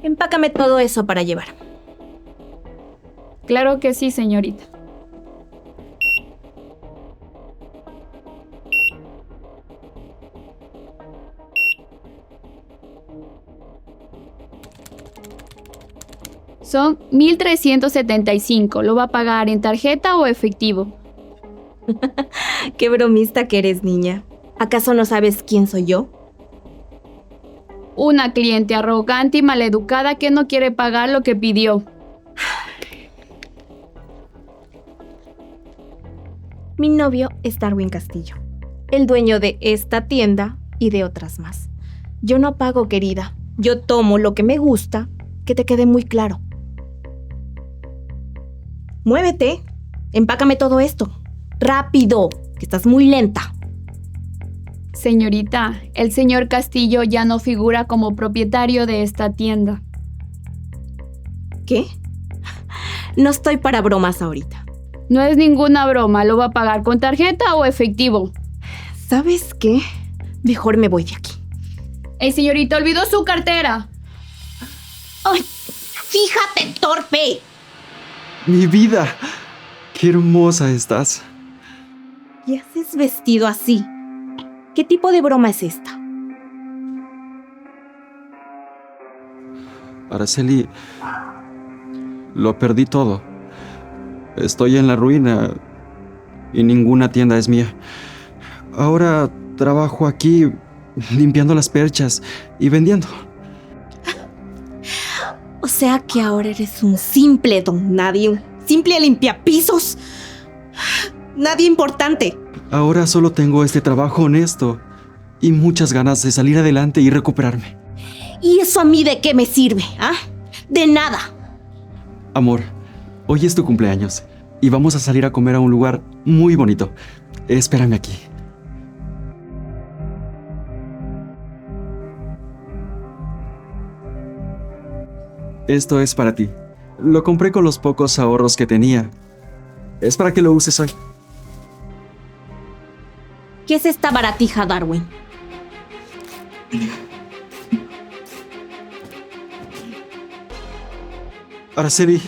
Empácame todo eso para llevar. Claro que sí, señorita. Son 1,375. ¿Lo va a pagar en tarjeta o efectivo? Qué bromista que eres, niña. ¿Acaso no sabes quién soy yo? Una cliente arrogante y maleducada que no quiere pagar lo que pidió. Mi novio es Darwin Castillo, el dueño de esta tienda y de otras más. Yo no pago, querida. Yo tomo lo que me gusta, que te quede muy claro. Muévete. Empácame todo esto. ¡Rápido! Que estás muy lenta. Señorita, el señor Castillo ya no figura como propietario de esta tienda. ¿Qué? No estoy para bromas ahorita. No es ninguna broma. ¿Lo va a pagar con tarjeta o efectivo? ¿Sabes qué? Mejor me voy de aquí. ¡Ey, señorita, olvidó su cartera! ¡Ay! ¡Fíjate, torpe! ¡Mi vida! ¡Qué hermosa estás! ¿Qué haces vestido así? ¿Qué tipo de broma es esta? Araceli, lo perdí todo. Estoy en la ruina y ninguna tienda es mía. Ahora trabajo aquí limpiando las perchas y vendiendo. O sea que ahora eres un simple don nadie, un simple limpiapisos. Nadie importante. Ahora solo tengo este trabajo honesto y muchas ganas de salir adelante y recuperarme. ¿Y eso a mí de qué me sirve? ¿Ah? De nada. Amor, hoy es tu cumpleaños y vamos a salir a comer a un lugar muy bonito. Espérame aquí. Esto es para ti. Lo compré con los pocos ahorros que tenía. Es para que lo uses hoy. ¿Qué es esta baratija, Darwin? Araceli,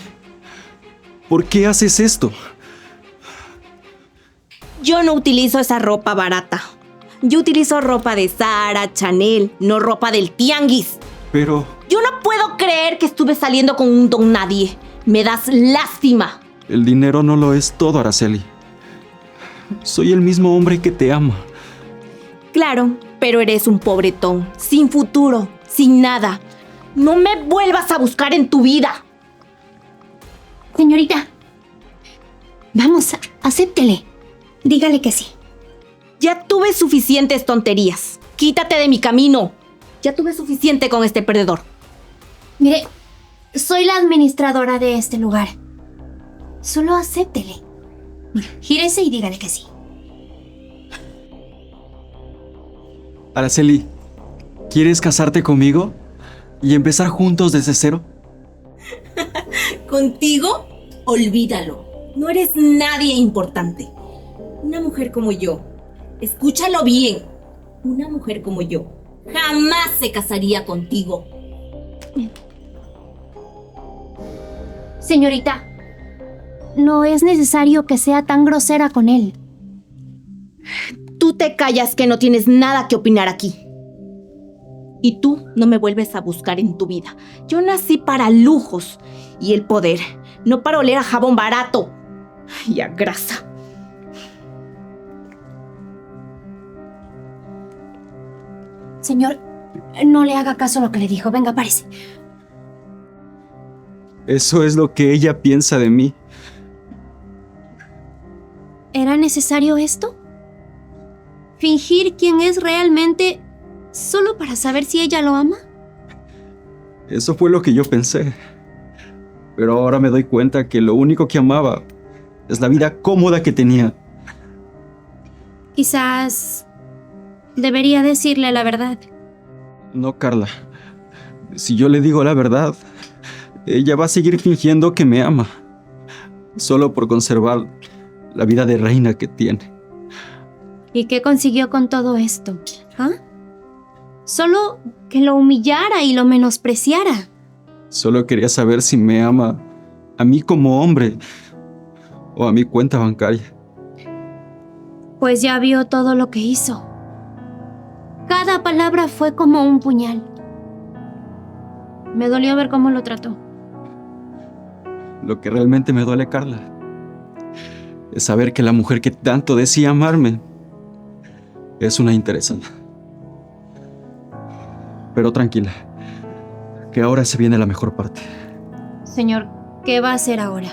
¿por qué haces esto? Yo no utilizo esa ropa barata. Yo utilizo ropa de Zara, Chanel, no ropa del tianguis. Pero Yo no puedo creer que estuve saliendo con un don nadie. Me das lástima. el dinero no lo es todo, Araceli. Soy el mismo hombre que te ama. Claro, pero eres un pobretón, sin futuro, sin nada. No me vuelvas a buscar en tu vida. Señorita, vamos, acéptele. Dígale que sí. Ya tuve suficientes tonterías. Quítate de mi camino. Ya tuve suficiente con este perdedor. Mire, soy la administradora de este lugar. Solo acéptele. Mire, gírese y dígale que sí. Araceli, ¿quieres casarte conmigo y empezar juntos desde cero? Contigo, olvídalo. No eres nadie importante. Una mujer como yo, escúchalo bien. Una mujer como yo jamás se casaría contigo. Señorita, no es necesario que sea tan grosera con él. Tú te callas que no tienes nada que opinar aquí. Y tú no me vuelves a buscar en tu vida. Yo nací para lujos y el poder, no para oler a jabón barato y a grasa. Señor, no le haga caso a lo que le dijo. Venga, párese. Eso es lo que ella piensa de mí. ¿Era necesario esto? ¿Fingir quién es realmente solo para saber si ella lo ama? Eso fue lo que yo pensé. Pero ahora me doy cuenta que lo único que amaba es la vida cómoda que tenía. Quizás debería decirle la verdad. No, Carla. Si yo le digo la verdad, ella va a seguir fingiendo que me ama, solo por conservar la vida de reina que tiene. ¿Y qué consiguió con todo esto? ¿Ah? Solo que lo humillara y lo menospreciara. Solo quería saber si me ama a mí como hombre o a mi cuenta bancaria. Pues ya vio todo lo que hizo. Cada palabra fue como un puñal. Me dolió ver cómo lo trató. Lo que realmente me duele, Carla, es saber que la mujer que tanto decía amarme es una interesada. Pero tranquila, que ahora se viene la mejor parte. Señor, ¿qué va a hacer ahora?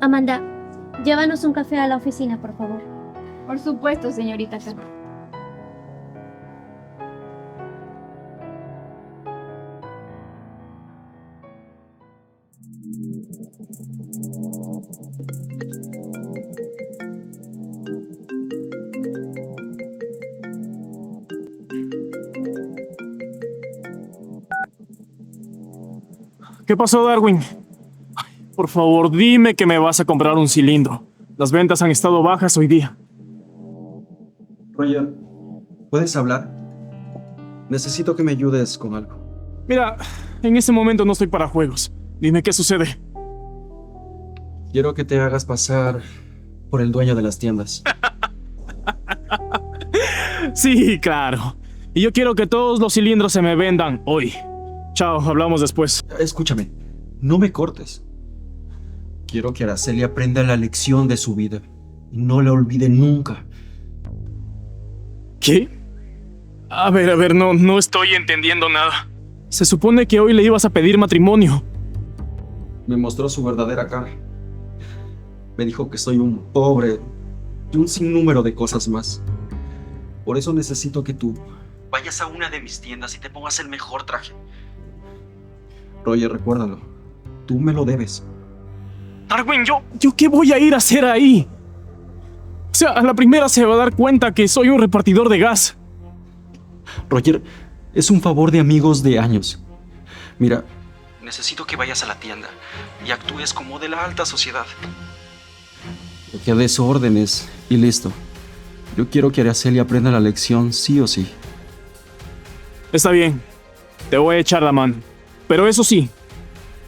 Amanda, llévanos un café a la oficina, por favor. Por supuesto, señorita Carla. ¿Qué pasó, Darwin? Ay, por favor, dime que me vas a comprar un cilindro. Las ventas han estado bajas hoy día. Roger, ¿puedes hablar? Necesito que me ayudes con algo. Mira, en este momento no estoy para juegos. Dime qué sucede. Quiero que te hagas pasar por el dueño de las tiendas. Sí, claro. Y yo quiero que todos los cilindros se me vendan hoy. Chao, hablamos después. Escúchame, no me cortes. Quiero que Araceli aprenda la lección de su vida y no la olvide nunca. ¿Qué? A ver, no estoy entendiendo nada. Se supone que hoy le ibas a pedir matrimonio. Me mostró su verdadera cara. Me dijo que soy un pobre y un sinnúmero de cosas más. Por eso necesito que tú vayas a una de mis tiendas y te pongas el mejor traje. Roger, recuérdalo. Tú me lo debes. Darwin, ¿yo qué voy a ir a hacer ahí? O sea, a la primera se va a dar cuenta que soy un repartidor de gas. Roger, es un favor de amigos de años. Mira, necesito que vayas a la tienda y actúes como de la alta sociedad. Que des órdenes y listo. Yo quiero que Araceli aprenda la lección sí o sí. Está bien, te voy a echar la mano. Pero eso sí,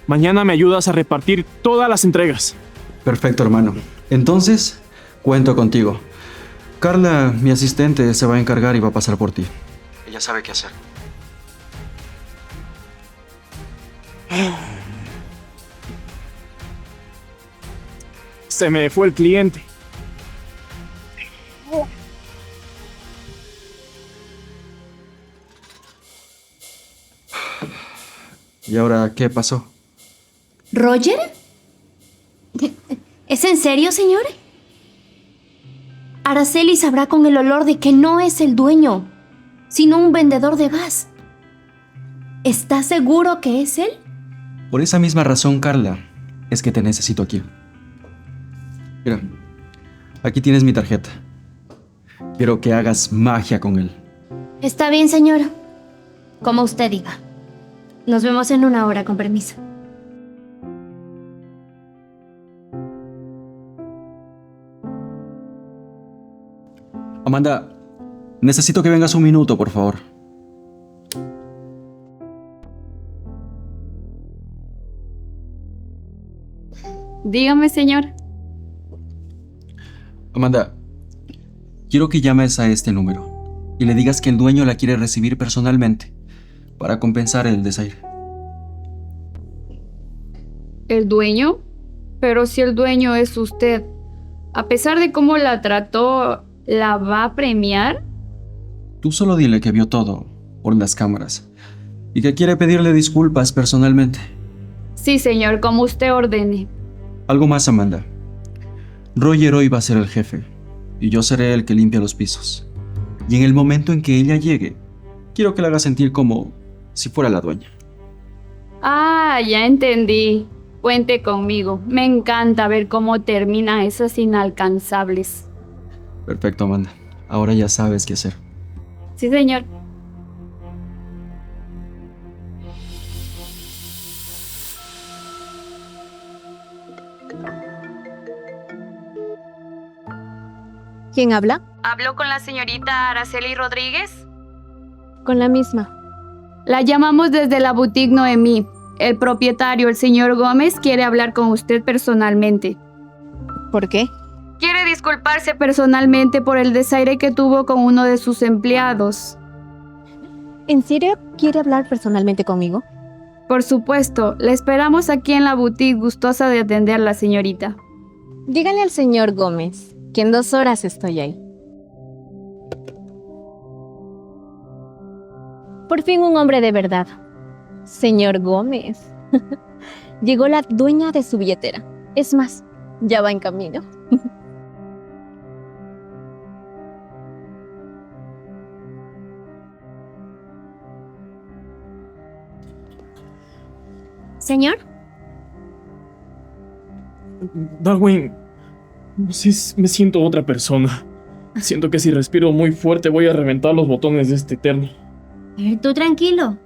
mañana me ayudas a repartir todas las entregas. Perfecto, hermano. Entonces, cuento contigo. Carla, mi asistente, se va a encargar y va a pasar por ti. Ella sabe qué hacer. Se me fue el cliente. ¿Y ahora qué pasó? ¿Roger? ¿Es en serio, señor? Araceli sabrá con el olor de que no es el dueño, sino un vendedor de gas. ¿Está seguro que es él? Por esa misma razón, Carla, es que te necesito aquí. Mira, aquí tienes mi tarjeta. Quiero que hagas magia con él. Está bien, señor. Como usted diga. Nos vemos en 1 hora, con permiso. Amanda, necesito que vengas un minuto, por favor. Dígame, señor. Amanda, quiero que llames a este número y le digas que el dueño la quiere recibir personalmente para compensar el desaire. ¿El dueño? Pero si el dueño es usted, a pesar de cómo la trató, ¿la va a premiar? Tú solo dile que vio todo por las cámaras y que quiere pedirle disculpas personalmente. Sí, señor, como usted ordene. Algo más, Amanda. Roger hoy va a ser el jefe y yo seré el que limpia los pisos. Y en el momento en que ella llegue, quiero que la haga sentir como si fuera la dueña. Ah, ya entendí. Cuente conmigo. Me encanta ver cómo terminan esas inalcanzables. Perfecto, Amanda. Ahora ya sabes qué hacer. Sí, señor. ¿Quién habla? ¿Habló con la señorita Araceli Rodríguez? Con la misma. La llamamos desde la boutique Noemí. el propietario, el señor Gómez, quiere hablar con usted personalmente. ¿Por qué? Quiere disculparse personalmente por el desaire que tuvo con uno de sus empleados. ¿En serio quiere hablar personalmente conmigo? Por supuesto, la esperamos aquí en la boutique, gustosa de atenderla, señorita. Dígale al señor Gómez que en 2 horas estoy ahí. Por fin un hombre de verdad. Señor Gómez. Llegó la dueña de su billetera. Es más, ya va en camino. Señor, Darwin, no sé, me siento otra persona. Siento que si respiro muy fuerte voy a reventar los botones de este terno. tú tranquilo.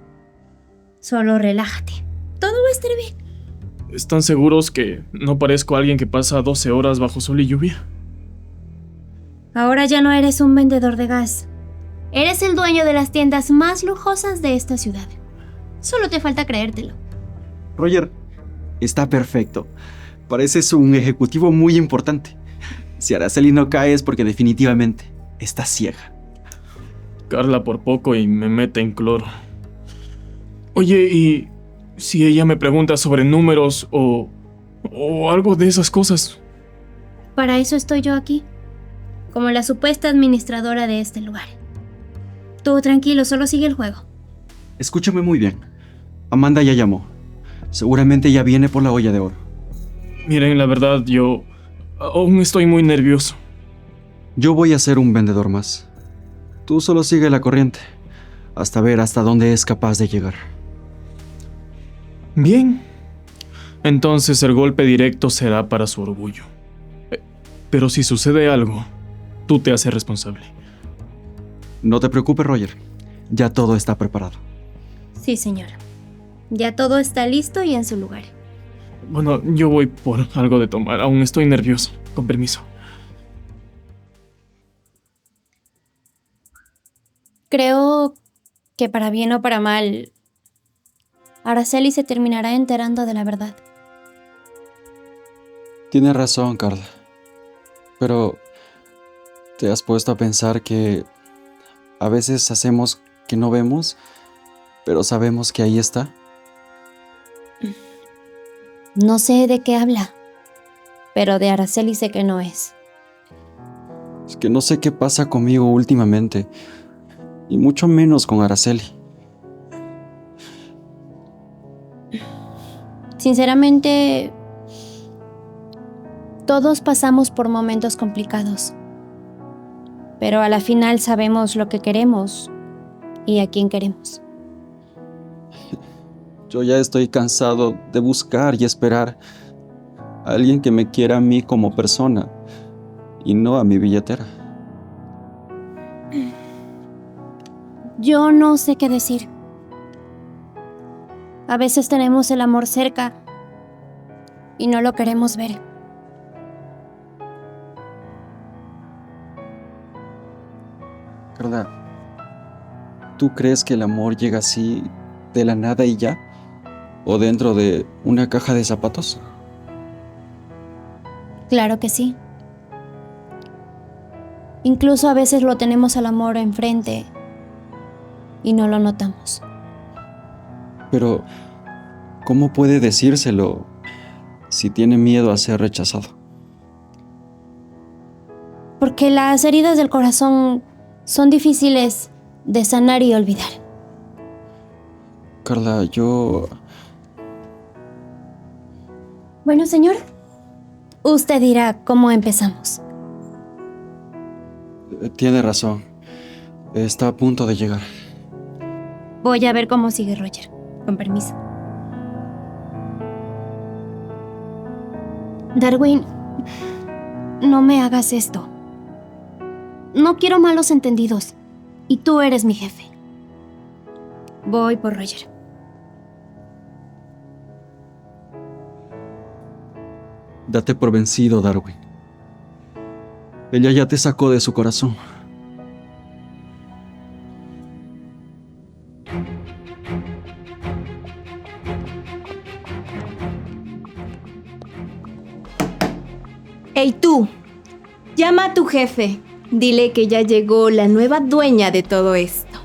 Solo relájate. Todo va a estar bien. ¿Están seguros que no parezco alguien que pasa 12 horas bajo sol y lluvia? Ahora ya no eres un vendedor de gas. Eres el dueño de las tiendas más lujosas de esta ciudad. Solo te falta creértelo. Roger, está perfecto. Pareces un ejecutivo muy importante. Si Araceli no cae es porque definitivamente está ciega. Carla por poco y me mete en cloro. Oye, ¿y si ella me pregunta sobre números o algo de esas cosas? Para eso estoy yo aquí, como la supuesta administradora de este lugar. Tú tranquilo, solo sigue el juego. Escúchame muy bien. Amanda ya llamó. Seguramente ya viene por la olla de oro. Miren, la verdad, yo aún estoy muy nervioso. Yo voy a ser un vendedor más. Tú solo sigue la corriente, hasta ver hasta dónde es capaz de llegar. Bien. Entonces el golpe directo será para su orgullo. Pero si sucede algo, tú te haces responsable. No te preocupes, Roger. Ya todo está preparado. Sí, señora. Ya todo está listo y en su lugar. Bueno, yo voy por algo de tomar. Aún estoy nervioso. Con permiso. Creo que para bien o para mal, Araceli se terminará enterando de la verdad. Tienes razón, Carla. Pero ¿te has puesto a pensar que a veces hacemos que no vemos, pero sabemos que ahí está? No sé de qué habla, pero de Araceli sé que no es. Es que no sé qué pasa conmigo últimamente, y mucho menos con Araceli. Sinceramente, todos pasamos por momentos complicados, pero a la final sabemos lo que queremos y a quién queremos. Yo ya estoy cansado de buscar y esperar a alguien que me quiera a mí como persona y no a mi billetera. Yo no sé qué decir. A veces tenemos el amor cerca y no lo queremos ver. Carla, ¿tú crees que el amor llega así de la nada y ya? ¿O dentro de una caja de zapatos? Claro que sí. Incluso a veces lo tenemos al amor enfrente y no lo notamos. Pero, ¿cómo puede decírselo si tiene miedo a ser rechazado? Porque las heridas del corazón son difíciles de sanar y olvidar. Carla, yo... Bueno, señor, usted dirá cómo empezamos. Tiene razón. Está a punto de llegar. Voy a ver cómo sigue Roger. Con permiso. Darwin, no me hagas esto. No quiero malos entendidos. Y tú eres mi jefe. Voy por Roger. Date por vencido, Darwin. Ella ya te sacó de su corazón. Hey tú, llama a tu jefe. Dile que ya llegó la nueva dueña de todo esto.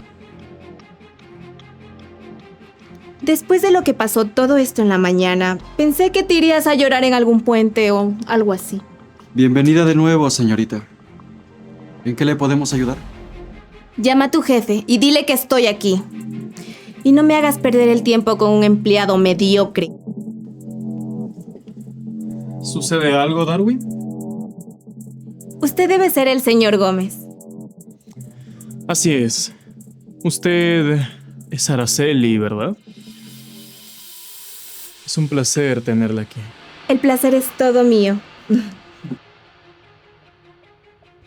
Después de lo que pasó todo esto en la mañana, pensé que te irías a llorar en algún puente o algo así. Bienvenida de nuevo, señorita. ¿En qué le podemos ayudar? Llama a tu jefe y dile que estoy aquí. Y no me hagas perder el tiempo con un empleado mediocre. ¿Sucede algo, Darwin? Usted debe ser el señor Gómez. Así es. Usted es Araceli, ¿verdad? Es un placer tenerla aquí. El placer es todo mío.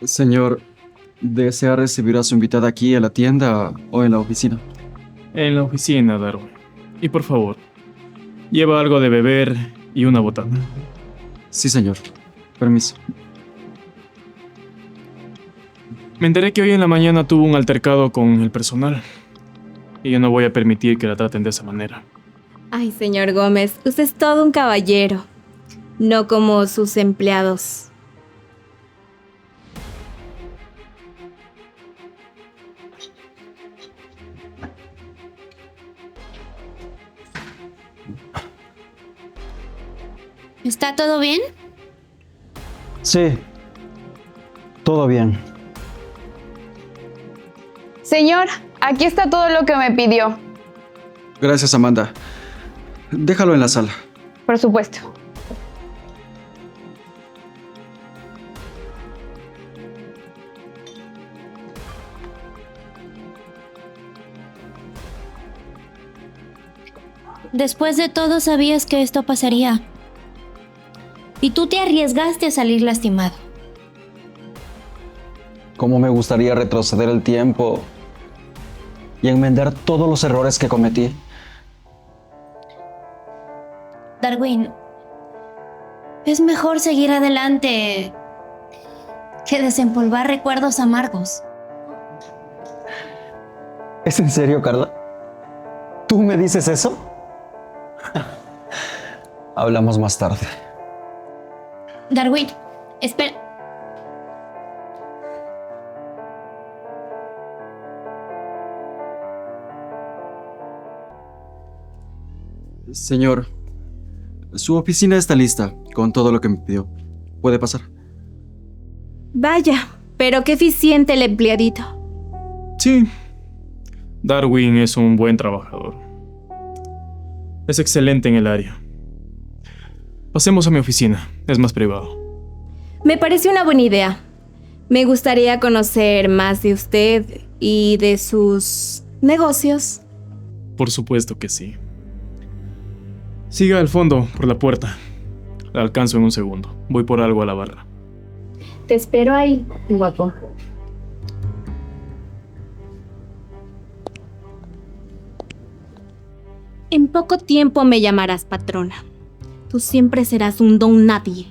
Señor, ¿desea recibir a su invitada aquí en la tienda o en la oficina? En la oficina, Darwin. Y por favor, lleva algo de beber y una botana. Sí, señor. Permiso. Me enteré que hoy en la mañana tuvo un altercado con el personal. Y yo no voy a permitir que la traten de esa manera. Ay, señor Gómez, usted es todo un caballero. No como sus empleados. ¿Está todo bien? Sí. Todo bien. Señor, aquí está todo lo que me pidió. Gracias, Amanda. Déjalo en la sala. Por supuesto. Después de todo sabías que esto pasaría. Y tú te arriesgaste a salir lastimado. Cómo me gustaría retroceder el tiempo y enmendar todos los errores que cometí. Darwin, es mejor seguir adelante que desempolvar recuerdos amargos. ¿Es en serio, Carla? ¿Tú me dices eso? Hablamos más tarde. Darwin, espera. Señor, su oficina está lista con todo lo que me pidió. ¿Puede pasar? Vaya, pero qué eficiente el empleadito. Sí. Darwin es un buen trabajador. Es excelente en el área. Pasemos a mi oficina. Es más privado. Me parece una buena idea. Me gustaría conocer más de usted y de sus negocios. Por supuesto que sí. Siga al fondo, por la puerta. La alcanzo en un segundo. Voy por algo a la barra. Te espero ahí, guapo. En poco tiempo me llamarás patrona. Tú siempre serás un don nadie.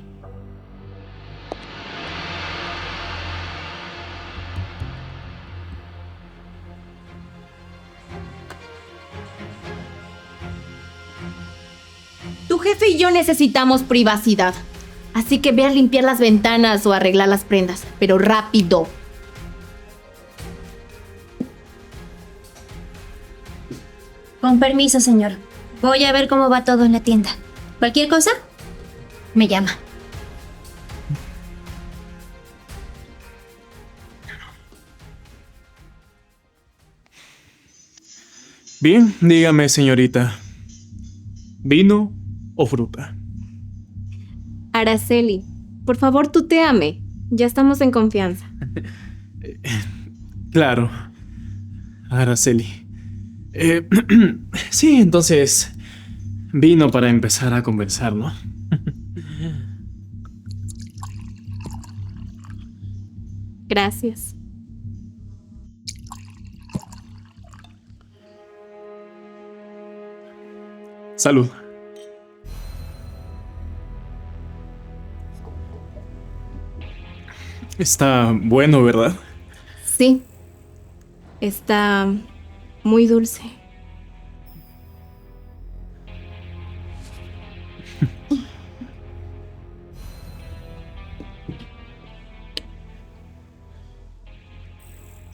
Tu jefe y yo necesitamos privacidad. Así que ve a limpiar las ventanas o arreglar las prendas, pero rápido. Con permiso, señor. Voy a ver cómo va todo en la tienda. Cualquier cosa, me llama. Bien, dígame, señorita. ¿Vino o fruta? Araceli, por favor, tutéame. Ya estamos en confianza. Claro. Araceli. Sí, entonces... Vino para empezar a conversar, ¿no? Gracias. Salud. Está bueno, ¿verdad? Sí. Está muy dulce.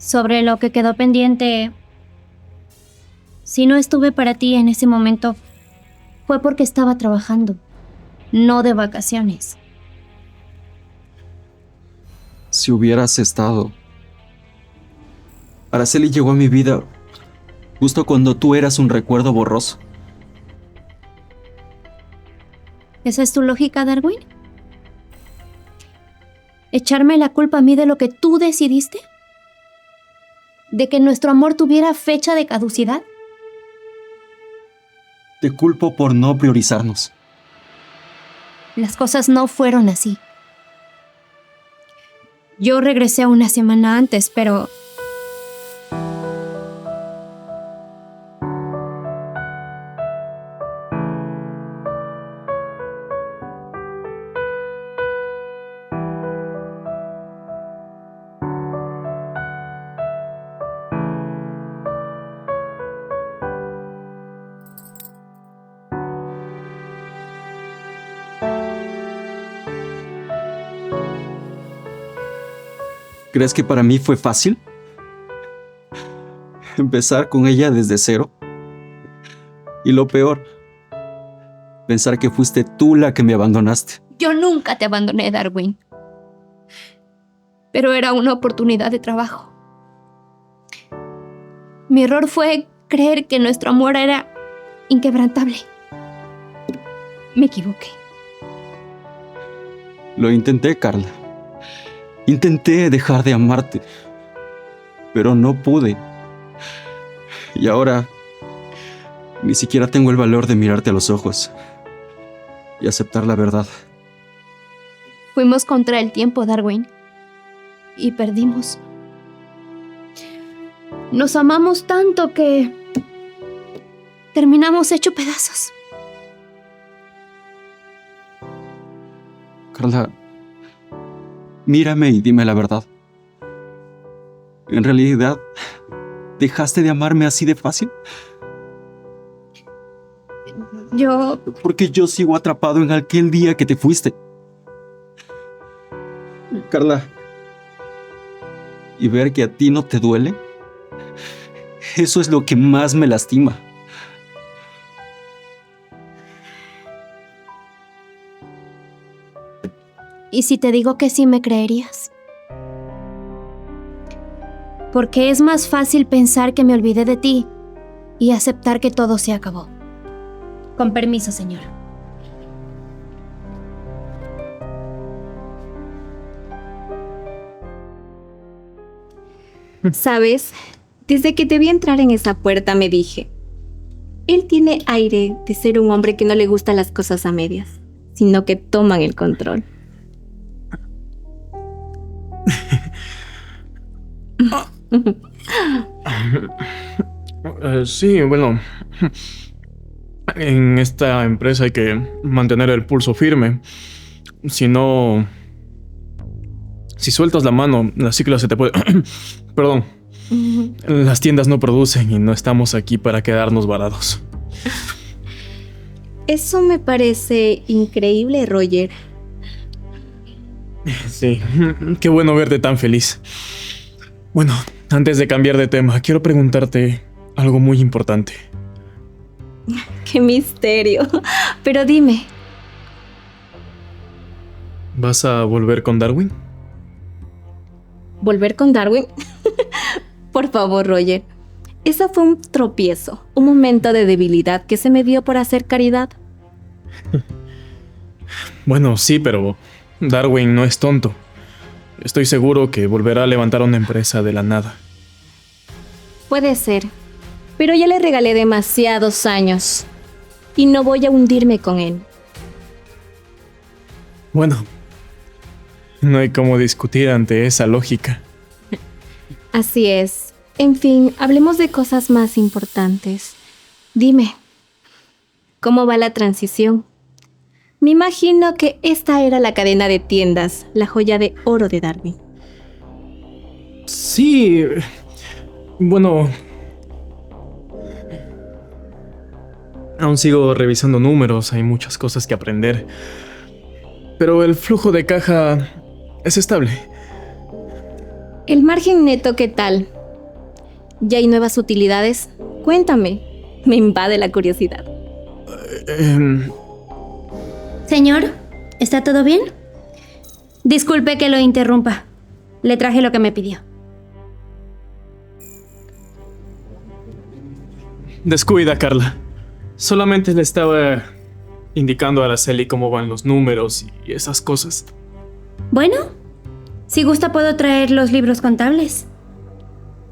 Sobre lo que quedó pendiente, si no estuve para ti en ese momento, fue porque estaba trabajando, no de vacaciones. Si hubieras estado... Araceli llegó a mi vida justo cuando tú eras un recuerdo borroso. ¿Esa es tu lógica, Darwin? ¿Echarme la culpa a mí de lo que tú decidiste? ¿De que nuestro amor tuviera fecha de caducidad? Te culpo por no priorizarnos. Las cosas no fueron así. Yo regresé una semana antes, pero... ¿Crees que para mí fue fácil? Empezar con ella desde cero. Y lo peor, pensar que fuiste tú la que me abandonaste. Yo nunca te abandoné, Darwin. Pero era una oportunidad de trabajo. Mi error fue creer que nuestro amor era inquebrantable. Me equivoqué. Lo intenté, Carla. Intenté dejar de amarte, pero no pude. Y ahora ni siquiera tengo el valor de mirarte a los ojos y aceptar la verdad. Fuimos contra el tiempo, Darwin. Y perdimos. Nos amamos tanto que terminamos hecho pedazos. Carla, mírame y dime la verdad. ¿En realidad dejaste de amarme así de fácil? Porque yo sigo atrapado en aquel día que te fuiste. Carla, y ver que a ti no te duele, eso es lo que más me lastima. ¿Y si te digo que sí me creerías? Porque es más fácil pensar que me olvidé de ti y aceptar que todo se acabó. Con permiso, señora. ¿Sabes? Desde que te vi entrar en esa puerta me dije, él tiene aire de ser un hombre que no le gustan las cosas a medias, sino que toman el control. Sí, bueno, en esta empresa hay que mantener el pulso firme. Si no... Si sueltas la mano, la cicla se te puede... Perdón. Las tiendas no producen y no estamos aquí para quedarnos varados. Eso me parece increíble, Roger. Sí, qué bueno verte tan feliz. Bueno, antes de cambiar de tema, quiero preguntarte algo muy importante. ¡Qué misterio! Pero dime. ¿Vas a volver con Darwin? ¿Volver con Darwin? Por favor, Roger. Eso fue un tropiezo, un momento de debilidad que se me dio por hacer caridad. Bueno, sí, pero Darwin no es tonto. Estoy seguro que volverá a levantar una empresa de la nada. Puede ser, pero ya le regalé demasiados años y no voy a hundirme con él. Bueno, no hay cómo discutir ante esa lógica. Así es. En fin, hablemos de cosas más importantes. Dime, ¿cómo va la transición? Me imagino que esta era la cadena de tiendas, la joya de oro de Darwin. Sí, bueno... Aún sigo revisando números, hay muchas cosas que aprender. Pero el flujo de caja es estable. ¿El margen neto qué tal? ¿Ya hay nuevas utilidades? Cuéntame. Me invade la curiosidad. Señor, ¿está todo bien? Disculpe que lo interrumpa. Le traje lo que me pidió. Descuida, Carla. Solamente le estaba indicando a Araceli cómo van los números y esas cosas. Bueno, si gusta puedo traer los libros contables.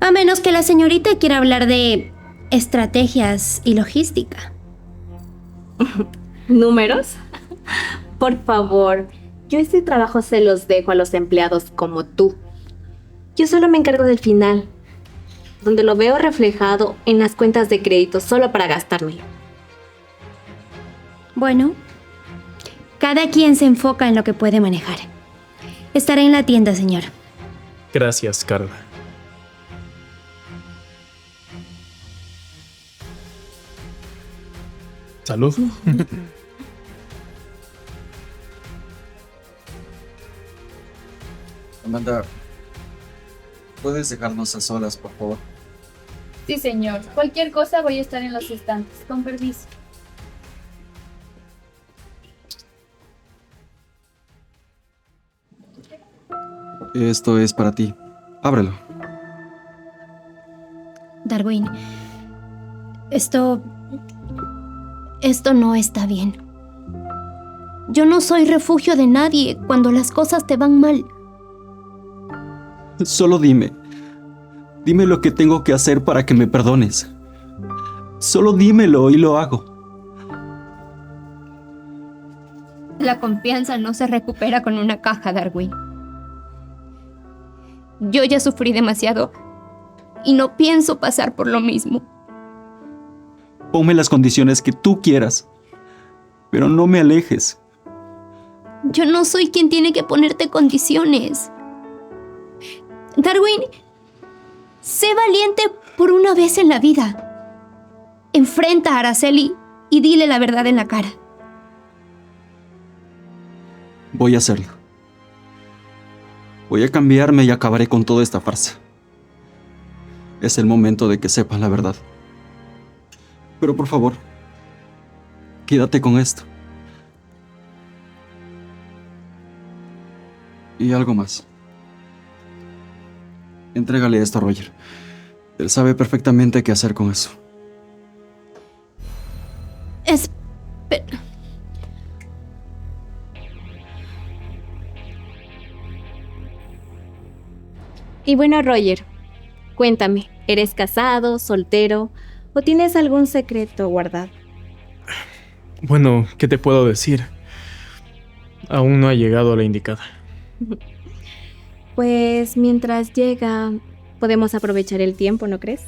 A menos que la señorita quiera hablar de estrategias y logística. ¿Números? Por favor, yo este trabajo se los dejo a los empleados como tú. Yo solo me encargo del final, donde lo veo reflejado en las cuentas de crédito solo para gastármelo. Bueno, cada quien se enfoca en lo que puede manejar. Estaré en la tienda, señor. Gracias, Carla. Salud. Amanda, ¿puedes dejarnos a solas, por favor? Sí, señor. Cualquier cosa voy a estar en los estantes. Con permiso. Esto es para ti. Ábrelo. Darwin, esto no está bien. Yo no soy refugio de nadie cuando las cosas te van mal. Solo dime. Dime lo que tengo que hacer para que me perdones. Solo dímelo y lo hago. La confianza no se recupera con una caja, Darwin. Yo ya sufrí demasiado y no pienso pasar por lo mismo. Ponme las condiciones que tú quieras, pero no me alejes. Yo no soy quien tiene que ponerte condiciones. Darwin, sé valiente por una vez en la vida. Enfrenta a Araceli y dile la verdad en la cara. Voy a hacerlo. Voy a cambiarme y acabaré con toda esta farsa. Es el momento de que sepan la verdad. Pero por favor, quédate con esto. Y algo más. Entrégale esto a Roger. Él sabe perfectamente qué hacer con eso. Espera. Y bueno, Roger, cuéntame, ¿eres casado, soltero o tienes algún secreto guardado? Bueno, ¿qué te puedo decir? Aún no ha llegado a la indicada. Pues mientras llega, podemos aprovechar el tiempo, ¿no crees?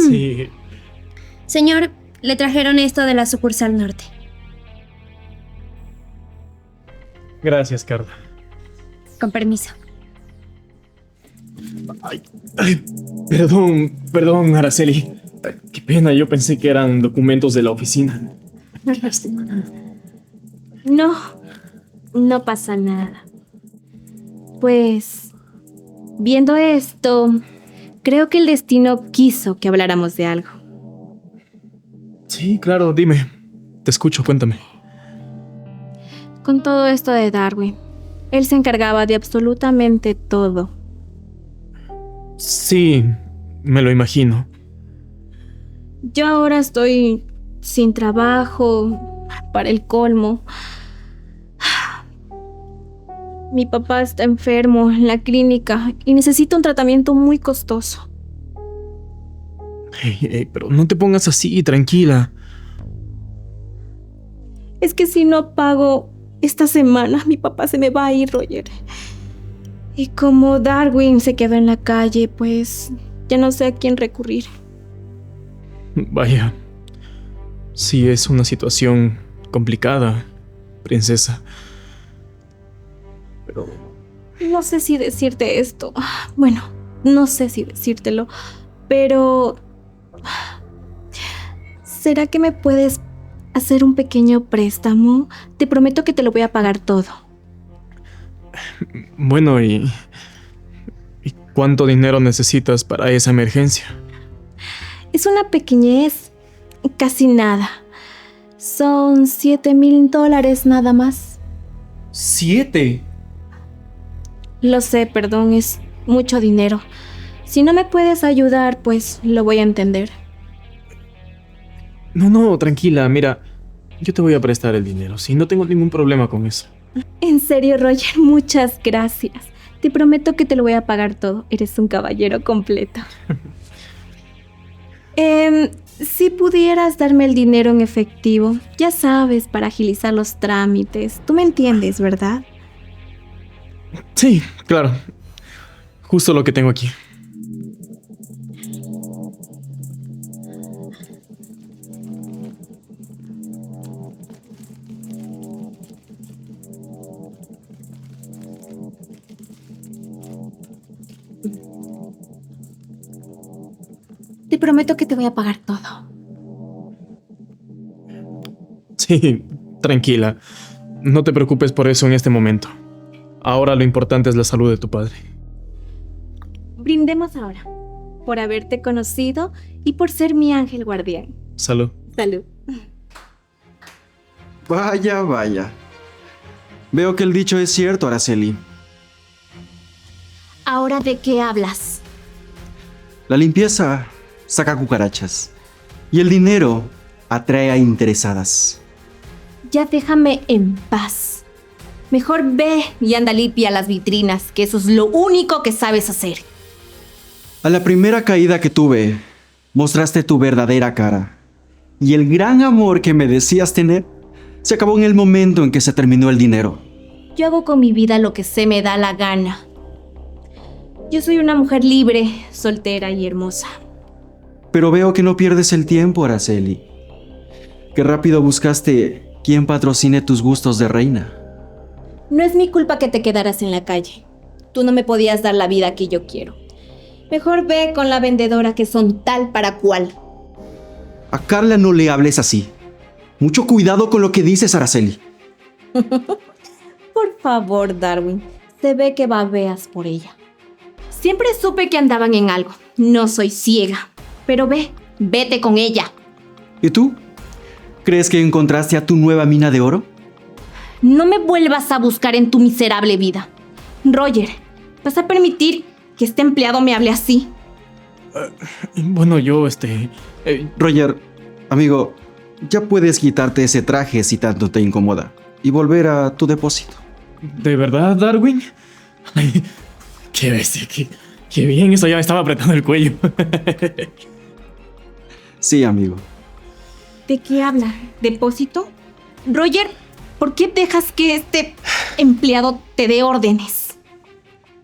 Sí. Señor, le trajeron esto de la sucursal norte. Gracias, Carla. Con permiso. Ay, perdón, Araceli. Ay, qué pena, yo pensé que eran documentos de la oficina. No pasa nada. Pues, viendo esto, creo que el destino quiso que habláramos de algo. Sí, claro, dime. Te escucho, cuéntame. Con todo esto de Darwin, él se encargaba de absolutamente todo. Sí, me lo imagino. Yo ahora estoy sin trabajo, para el colmo. Mi papá está enfermo en la clínica y necesita un tratamiento muy costoso. Pero no te pongas así, tranquila. Es que si no pago esta semana, mi papá se me va a ir, Roger. Y como Darwin se quedó en la calle, pues ya no sé a quién recurrir. Vaya. Sí, es una situación complicada, princesa. Pero No sé si decirte esto. Bueno, no sé si decírtelo, pero ¿será que me puedes hacer un pequeño préstamo? Te prometo que te lo voy a pagar todo. Bueno, ¿y cuánto dinero necesitas para esa emergencia? Es una pequeñez, casi nada. Son $7,000 nada más. ¡7! Lo sé, perdón, es mucho dinero. Si no me puedes ayudar, pues lo voy a entender. No, tranquila, mira, yo te voy a prestar el dinero, sí, no tengo ningún problema con eso. En serio, Roger, muchas gracias. Te prometo que te lo voy a pagar todo. Eres un caballero completo. Si pudieras darme el dinero en efectivo, ya sabes, para agilizar los trámites. Tú me entiendes, ¿verdad? Sí, claro, justo lo que tengo aquí. Te prometo que te voy a pagar todo. Sí, tranquila, no te preocupes por eso en este momento. Ahora lo importante es la salud de tu padre. Brindemos ahora, por haberte conocido y por ser mi ángel guardián. Salud. Salud. Vaya, vaya. Veo que el dicho es cierto, Araceli. ¿Ahora de qué hablas? La limpieza saca cucarachas y el dinero atrae a interesadas. Ya déjame en paz. Mejor ve y anda limpia las vitrinas, que eso es lo único que sabes hacer. A la primera caída que tuve, mostraste tu verdadera cara. Y el gran amor que me decías tener se acabó en el momento en que se terminó el dinero. Yo hago con mi vida lo que se me da la gana. Yo soy una mujer libre, soltera y hermosa. Pero veo que no pierdes el tiempo, Araceli. Qué rápido buscaste quién patrocine tus gustos de reina. No es mi culpa que te quedaras en la calle. Tú no me podías dar la vida que yo quiero. Mejor ve con la vendedora que son tal para cual. A Carla no le hables así. Mucho cuidado con lo que dices, Araceli. Por favor, Darwin. Se ve que babeas por ella. Siempre supe que andaban en algo. No soy ciega. Pero vete con ella. ¿Y tú? ¿Crees que encontraste a tu nueva mina de oro? No me vuelvas a buscar en tu miserable vida. Roger, ¿vas a permitir que este empleado me hable así? Bueno, yo, Roger, amigo, ya puedes quitarte ese traje si tanto te incomoda y volver a tu depósito. ¿De verdad, Darwin? Ay, qué bestia, qué bien, eso ya me estaba apretando el cuello. Sí, amigo. ¿De qué habla? ¿Depósito? Roger, ¿por qué dejas que este empleado te dé órdenes?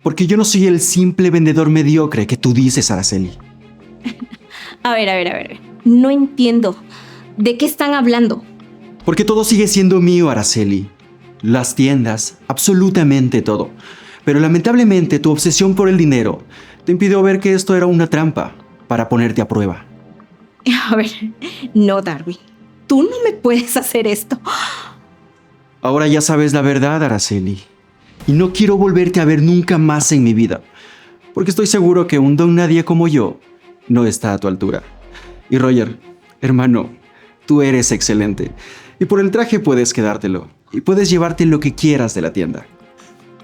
Porque yo no soy el simple vendedor mediocre que tú dices, Araceli. A ver. No entiendo. ¿De qué están hablando? Porque todo sigue siendo mío, Araceli. Las tiendas, absolutamente todo. Pero lamentablemente tu obsesión por el dinero te impidió ver que esto era una trampa para ponerte a prueba. A ver, no, Darwin. Tú no me puedes hacer esto. Ahora ya sabes la verdad, Araceli. Y no quiero volverte a ver nunca más en mi vida. Porque estoy seguro que un don nadie como yo no está a tu altura. Y Roger, hermano, tú eres excelente. Y por el traje puedes quedártelo. Y puedes llevarte lo que quieras de la tienda.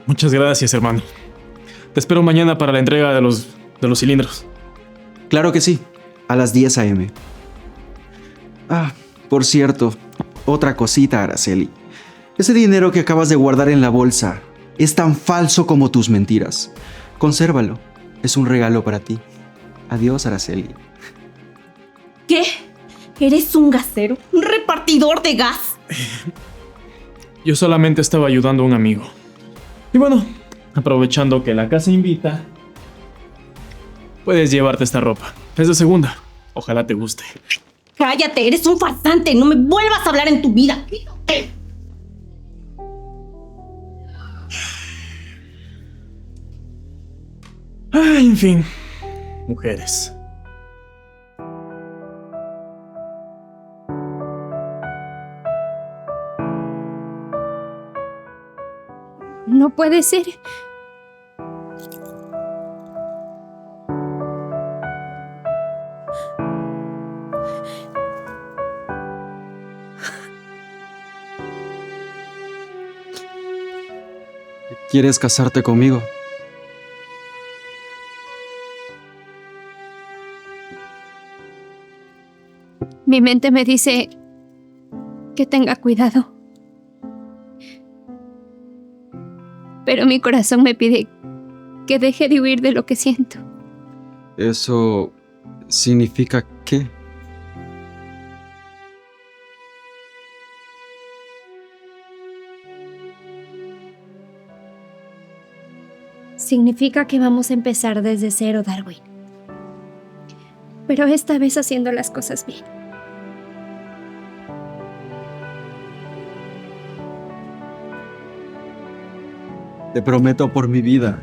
Muchas gracias, hermano. Te espero mañana para la entrega de los cilindros. Claro que sí, a las 10 a.m. Ah, por cierto, otra cosita, Araceli. Ese dinero que acabas de guardar en la bolsa es tan falso como tus mentiras. Consérvalo, es un regalo para ti. Adiós, Araceli. ¿Qué? ¿Eres un gasero? ¿Un repartidor de gas? Yo solamente estaba ayudando a un amigo. Y bueno, aprovechando que la casa invita, puedes llevarte esta ropa. Es de segunda. Ojalá te guste. Cállate, eres un farsante. No me vuelvas a hablar en tu vida. Ay, en fin. Mujeres. No puede ser. ¿Quieres casarte conmigo? Mi mente me dice que tenga cuidado. Pero mi corazón me pide que deje de huir de lo que siento. ¿Eso significa qué? Significa que vamos a empezar desde cero, Darwin. Pero esta vez haciendo las cosas bien. Te prometo por mi vida,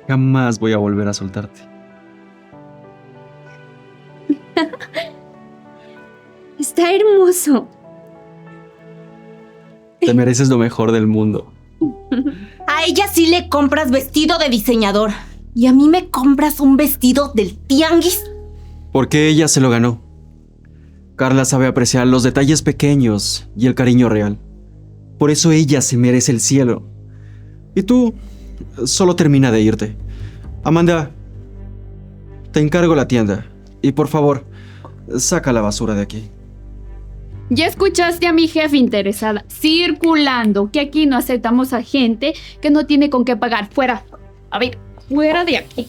jamás voy a volver a soltarte. Está hermoso. Te mereces lo mejor del mundo. A ella sí le compras vestido de diseñador. ¿Y a mí me compras un vestido del tianguis? Porque ella se lo ganó. Carla sabe apreciar los detalles pequeños y el cariño real. Por eso ella se merece el cielo. Y tú, solo termina de irte. Amanda, te encargo la tienda. Y por favor, saca la basura de aquí. Ya escuchaste a mi jefe interesada, circulando, que aquí no aceptamos a gente que no tiene con qué pagar. Fuera. A ver, fuera de aquí.